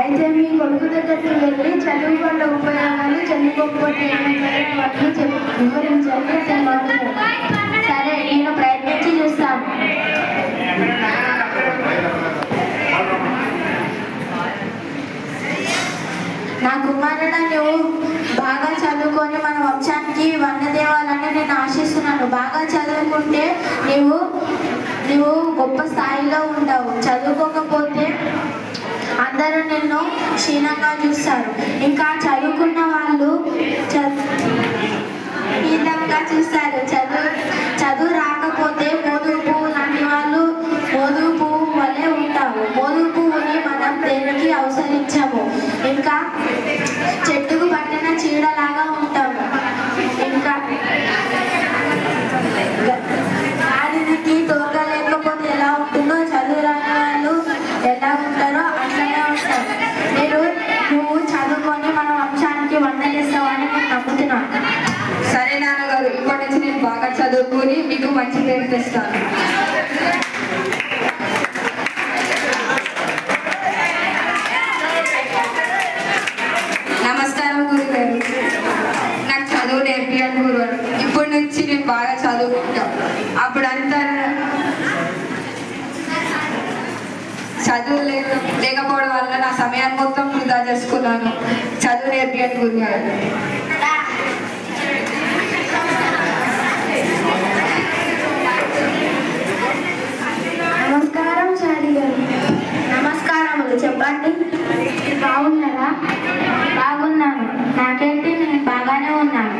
అయితే మీ కొడుకు దగ్గరికి వెళ్ళి చదువు వల్ల ఉపయోగాలు చదువుకోకపోతే ఏమవుతారో వాటిని వివరించాలి. సరే, నేను ప్రయత్నించి చూస్తాను. నా కుమారుడు, నువ్వు బాగా చదువుకొని మన వంశానికి వన్న తేవాలని నేను ఆశిస్తున్నాను. బాగా చదువుకుంటే నువ్వు గొప్ప స్థాయిలో ఉండవు. చదువుకోకపోతే అందరూ నిన్ను క్షీణంగా చూస్తారు. ఇంకా చదువుకున్న వాళ్ళు హీనంగా చూస్తారు. చదువు రాకపోతే మోదుగు పువ్వు లాంటి వాళ్ళు మోదుగు పువ్వు వలె ఉంటావు. మోదుగు పువ్వుని మనం దేనికి అవసరించము. ఇంకా చెట్టుకు పట్టిన చీడలాగా ఉంటాము. ఇంకా గాడికి తోక లేకపోతే ఎలా ఉంటుందో చదువు రాని వాళ్ళు ఎలా ఉంటారో అట్లనే ఉంటారు. నువ్వు చదువుకొని మన వంశానికి వందలిస్తావని నేను నమ్ముతున్నాను. సరే నాన్నగారు, ఇప్పటి నుంచి నేను బాగా చదువుకొని మీకు మంచి పేరు తెస్తాను. నమస్కారం గురుగారు. నాకు చదువు నేర్పియండి గురుగారు. ఇప్పటి నుంచి నేను బాగా చదువుకుంటాను. అప్పుడంతా చదువు లేకపోవడం వల్ల నా సమయాన్ని మొత్తం వృధా చేసుకున్నాను. చదువు నేర్పియండి గురుగారు. నమస్కారం శారీ గారు. నమస్కారములు. చెప్పండి. బాగున్నారా? బాగున్నాను. నాకేంటి, నేను బాగానే ఉన్నాను.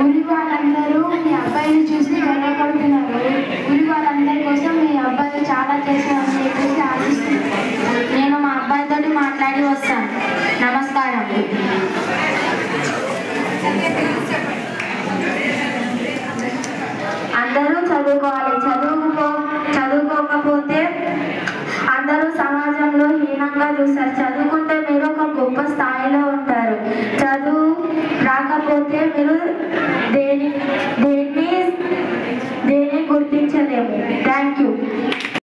ఊరి వాళ్ళందరూ మీ అబ్బాయిని చూసి గర్వపడుతున్నారు. ఊరి వాళ్ళందరి కోసం మీ అబ్బాయి చాలా చేశారని చెప్పేసి ఆశిస్తున్నారు. నేను మా అబ్బాయితో మాట్లాడి వస్తాను. నమస్కారం. అందరూ చదువుకోవాలి. చదువుకోకపోతే అందరూ సమాజంలో హీనంగా చూస్తారు. చదువుకుంటే మీరు ఒక గొప్ప స్థాయిలో ఉంటారు. చదువు రాకపోతే మీరు